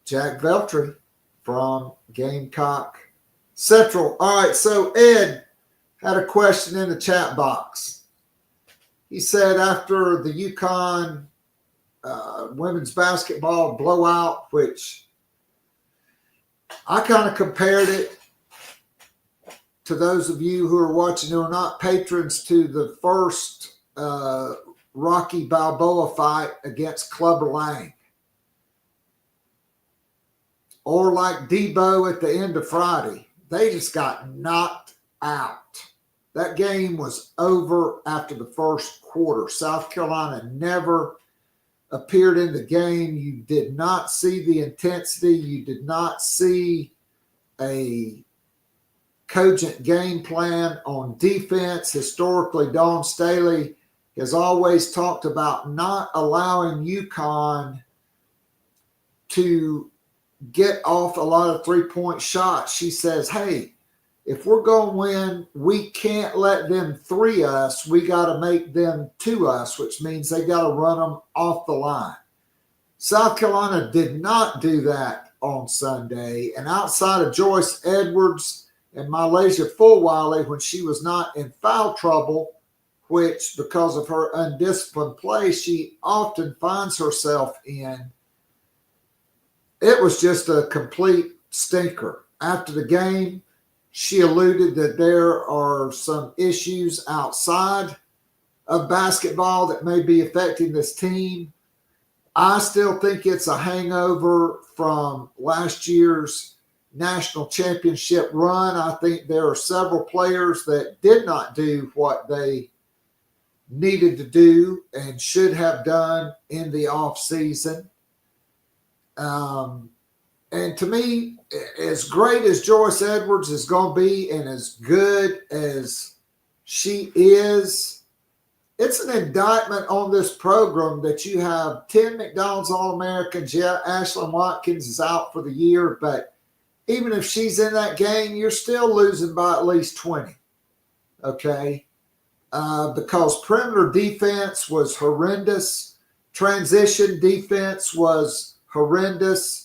Jack Veltri from Gamecock Central. All right, so Ed had a question in the chat box. He said after the UConn women's basketball blowout, which I kind of compared it to those of you who are watching who are not patrons to the first Rocky Balboa fight against Clubber Lang. Or like Debo at the end of Friday. They just got knocked out. That game was over after the first quarter. South Carolina never appeared in the game. You did not see the intensity. You did not see a cogent game plan on defense. Historically, Dawn Staley has always talked about not allowing UConn to get off a lot of three-point shots. She says, hey, if we're going to win, we can't let them three us. We got to make them two us, which means they got to run them off the line. South Carolina did not do that on Sunday. And outside of Joyce Edwards and Malaysia Fulwiley, when she was not in foul trouble, which because of her undisciplined play, she often finds herself in, it was just a complete stinker. After the game, she alluded that there are some issues outside of basketball that may be affecting this team. I still think it's a hangover from last year's national championship run. I think there are several players that did not do what they needed to do and should have done in the offseason. And to me, as great as Joyce Edwards is going to be and as good as she is, it's an indictment on this program that you have 10 McDonald's All-Americans. Yeah, Ashlyn Watkins is out for the year, but even if she's in that game, you're still losing by at least 20, okay? Because perimeter defense was horrendous. Transition defense was horrendous.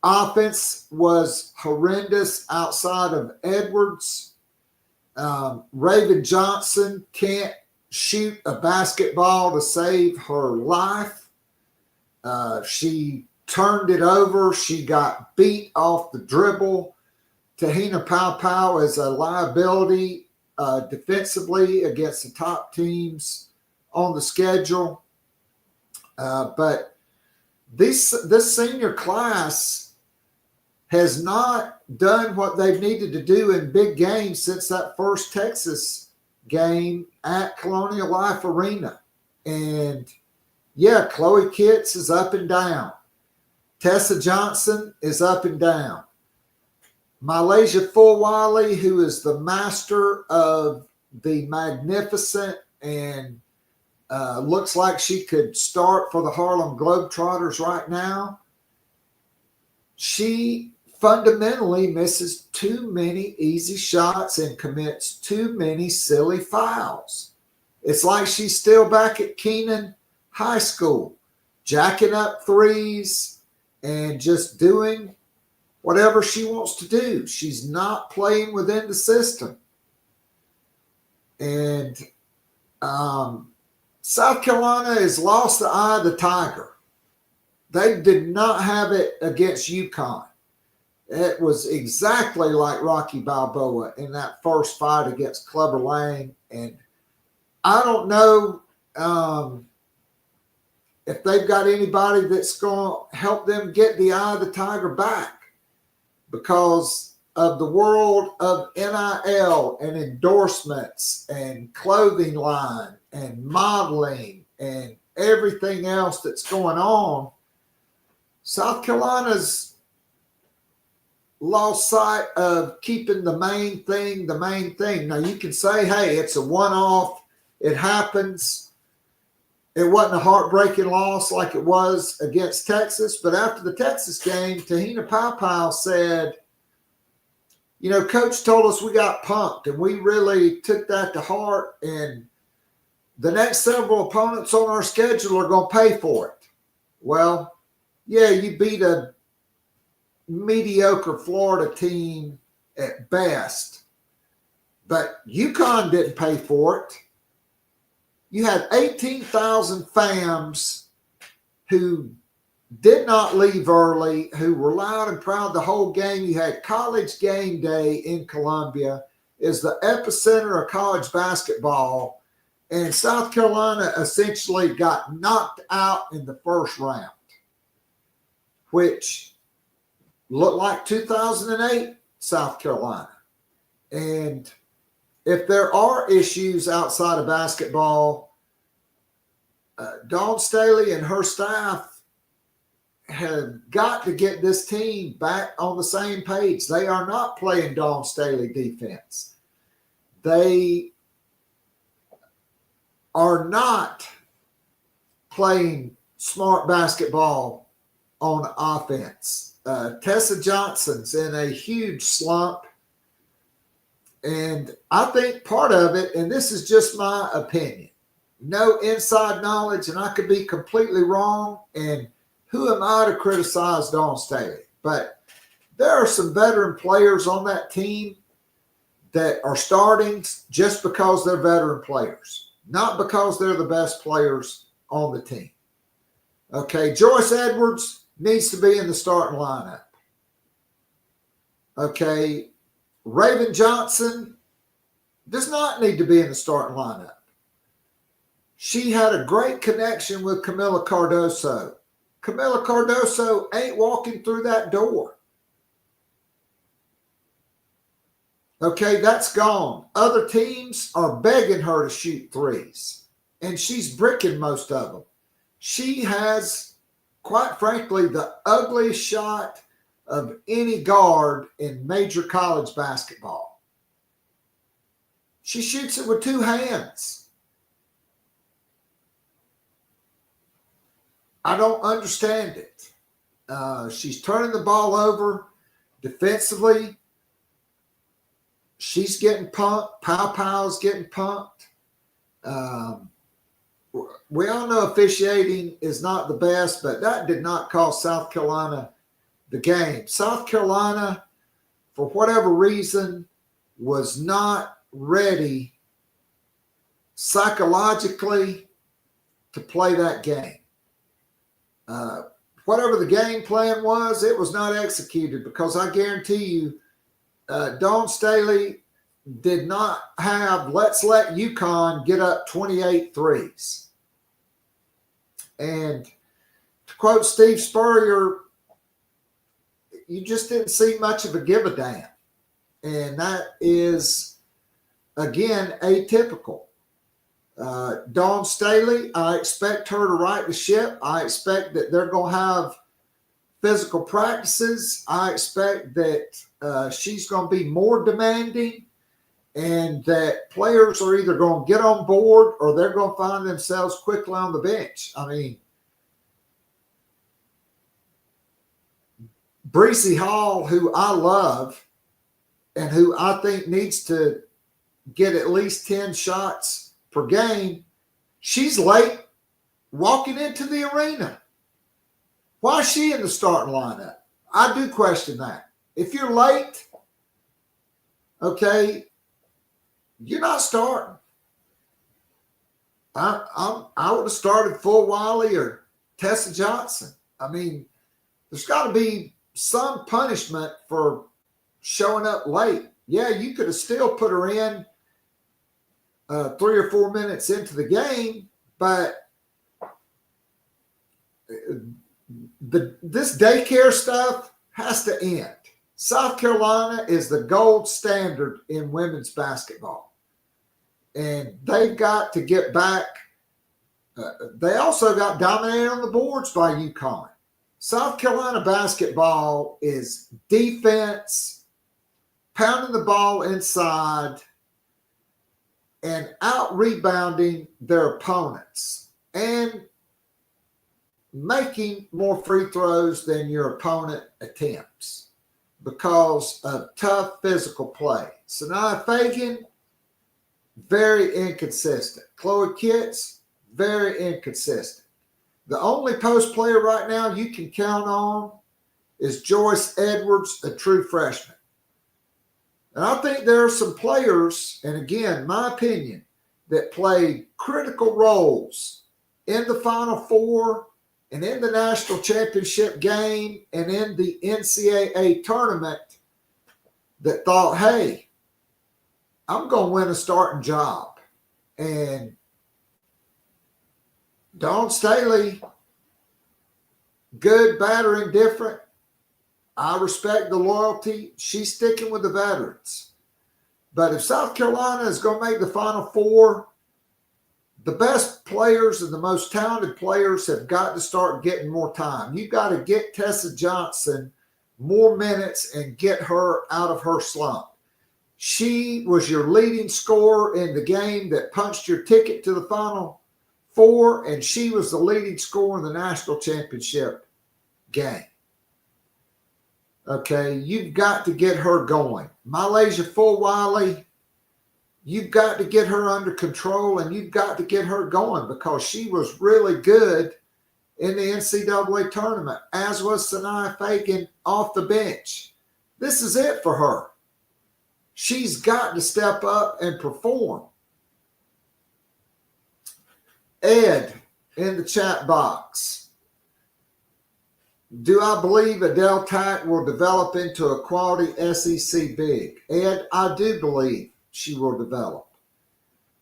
Offense was horrendous outside of Edwards. Raven Johnson can't shoot a basketball to save her life. She turned it over. She got beat off the dribble. Tahina Pau is a liability defensively against the top teams on the schedule. But this senior class has not done what they've needed to do in big games since that first Texas game at Colonial Life Arena. And yeah, Chloe Kitts is up and down. Tessa Johnson is up and down. Malaysia Fulwiley, who is the master of the magnificent and looks like she could start for the Harlem Globetrotters right now, she fundamentally misses too many easy shots and commits too many silly fouls. It's like she's still back at Keenan High School, jacking up threes and just doing whatever she wants to do. She's not playing within the system. And South Carolina has lost the eye of the tiger. They did not have it against UConn. It was exactly like Rocky Balboa in that first fight against Clubber Lang. And I don't know if they've got anybody that's going to help them get the eye of the tiger back because of the world of NIL and endorsements and clothing line and modeling and everything else that's going on. South Carolina's lost sight of keeping the main thing the main thing. Now, you can say, hey, it's a one-off. It happens. It wasn't a heartbreaking loss like it was against Texas. But after the Texas game, Tahina Pau said, you know, Coach told us we got punked, and we really took that to heart. And the next several opponents on our schedule are going to pay for it. Well, yeah, you beat a mediocre Florida team at best, but UConn didn't pay for it. You had 18,000 fans who did not leave early, who were loud and proud the whole game. You had College Game Day in Columbia, is the epicenter of college basketball, and South Carolina essentially got knocked out in the first round, which looked like 2008 South Carolina. And if there are issues outside of basketball, Dawn Staley and her staff have got to get this team back on the same page. They are not playing Dawn Staley defense. They are not playing smart basketball on offense. Tessa Johnson's in a huge slump. And I think part of it, and this is just my opinion, no inside knowledge, and I could be completely wrong, and who am I to criticize Dawn Staley? But there are some veteran players on that team that are starting just because they're veteran players, not because they're the best players on the team. Okay, Joyce Edwards needs to be in the starting lineup. Okay, Raven Johnson does not need to be in the starting lineup. She had a great connection with Camila Cardoso. Camila Cardoso ain't walking through that door. Okay, that's gone. Other teams are begging her to shoot threes, and she's bricking most of them. She has, quite frankly, the ugliest shot of any guard in major college basketball. She shoots it with two hands. I don't understand it. She's turning the ball over defensively. She's getting pumped. Pow's getting pumped. We all know officiating is not the best, but that did not cost South Carolina the game. South Carolina, for whatever reason, was not ready psychologically to play that game. Whatever the game plan was, it was not executed, because I guarantee you, Dawn Staley did not have, let's let UConn get up 28 threes. And to quote Steve Spurrier, you just didn't see much of a give a damn. And that is, again, atypical. Dawn Staley, I expect her to right the ship. I expect that they're going to have physical practices. I expect that she's going to be more demanding, and that players are either going to get on board or they're going to find themselves quickly on the bench. I mean, Breesy Hall, who I love and who I think needs to get at least 10 shots per game, she's late walking into the arena. Why is she in the starting lineup? I do question that. If you're late, okay, you're not starting. I would have started Full Wiley or Tessa Johnson. I mean, there's got to be some punishment for showing up late. Yeah, you could have still put her in 3 or 4 minutes into the game, but this daycare stuff has to end. South Carolina is the gold standard in women's basketball, and they've got to get back. They also got dominated on the boards by UConn. South Carolina basketball is defense, pounding the ball inside, and out-rebounding their opponents, and making more free throws than your opponent attempts because of tough physical play. Sanaa Fagan, very inconsistent. Chloe Kitts, very inconsistent. The only post player right now you can count on is Joyce Edwards, a true freshman. And I think there are some players, and again, my opinion, that play critical roles in the Final Four and in the national championship game and in the NCAA tournament that thought, hey, I'm going to win a starting job. And Dawn Staley, good, bad, or indifferent, I respect the loyalty. She's sticking with the veterans. But if South Carolina is going to make the Final Four, the best players and the most talented players have got to start getting more time. You've got to get Tessa Johnson more minutes and get her out of her slump. She was your leading scorer in the game that punched your ticket to the Final Four, and she was the leading scorer in the national championship game. Okay, you've got to get her going. Malaysia Fulwiley, you've got to get her under control, and you've got to get her going because she was really good in the NCAA tournament, as was Sanaya Fagan off the bench. This is it for her. She's got to step up and perform. Ed in the chat box. Do I believe Adele Tack will develop into a quality SEC big? Ed, I do believe she will develop.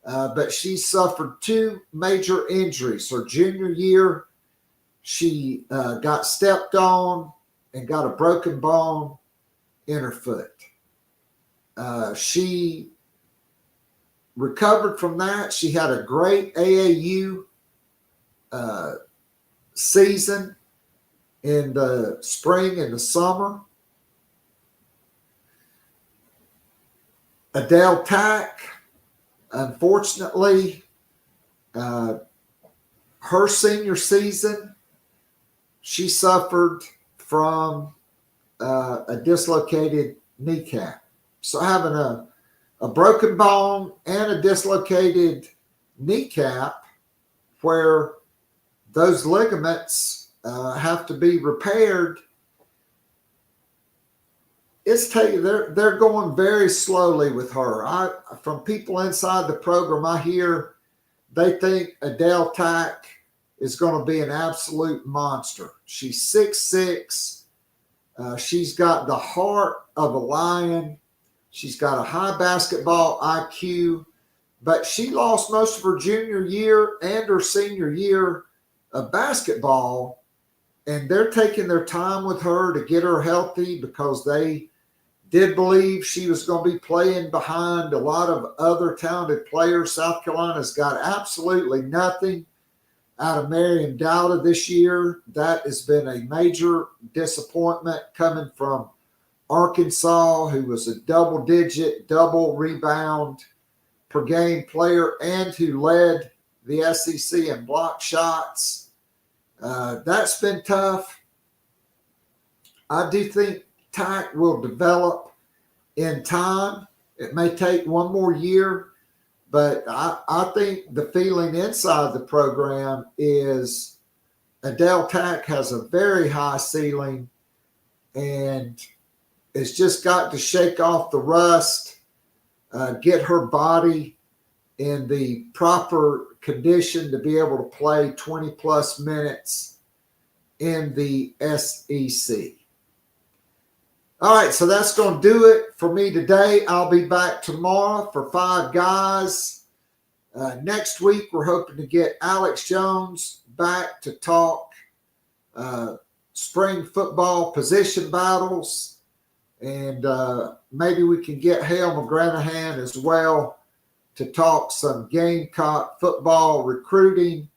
But she suffered 2 major injuries. Her junior year, she got stepped on and got a broken bone in her foot. She recovered from that. She had a great AAU season in the spring and the summer. Adele Tack, unfortunately, her senior season, she suffered from a dislocated kneecap. So having a broken bone and a dislocated kneecap where those ligaments have to be repaired, they're going very slowly with her. From people inside the program, I hear they think Adele Tack is going to be an absolute monster. She's 6'6". She's got the heart of a lion. She's got a high basketball IQ, but she lost most of her junior year and her senior year of basketball, and they're taking their time with her to get her healthy because they did believe she was going to be playing behind a lot of other talented players. South Carolina's got absolutely nothing out of Miriam Dowda this year. That has been a major disappointment coming from Arkansas, who was a double-digit, double rebound per game player and who led the SEC in block shots. That's been tough. I do think Tack will develop in time. It may take one more year, but I think the feeling inside the program is Adele Tack has a very high ceiling and it's just got to shake off the rust, get her body in the proper condition to be able to play 20-plus minutes in the SEC. All right, so that's going to do it for me today. I'll be back tomorrow for Five Guys. Next week, we're hoping to get Alex Jones back to talk spring football position battles. And maybe we can get Hale McGranahan as well to talk some Gamecock football recruiting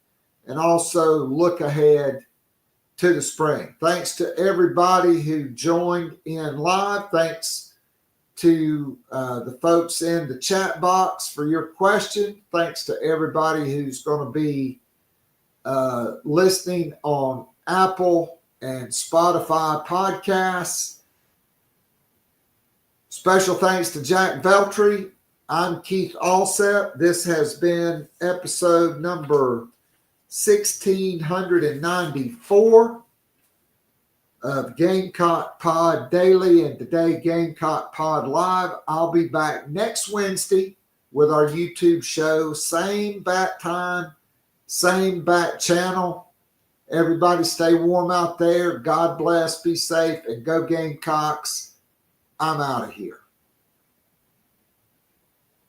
and also look ahead to the spring. Thanks to everybody who joined in live. Thanks to the folks in the chat box for your question. Thanks to everybody who's going to be listening on Apple and Spotify podcasts. Special thanks to Jack Veltri. I'm Keith Alsep. This has been episode number 1694 of Gamecock Pod Daily and today Gamecock Pod Live. I'll be back next Wednesday with our YouTube show. Same bat time, same bat channel. Everybody stay warm out there. God bless, be safe, and go Gamecocks. I'm out of here.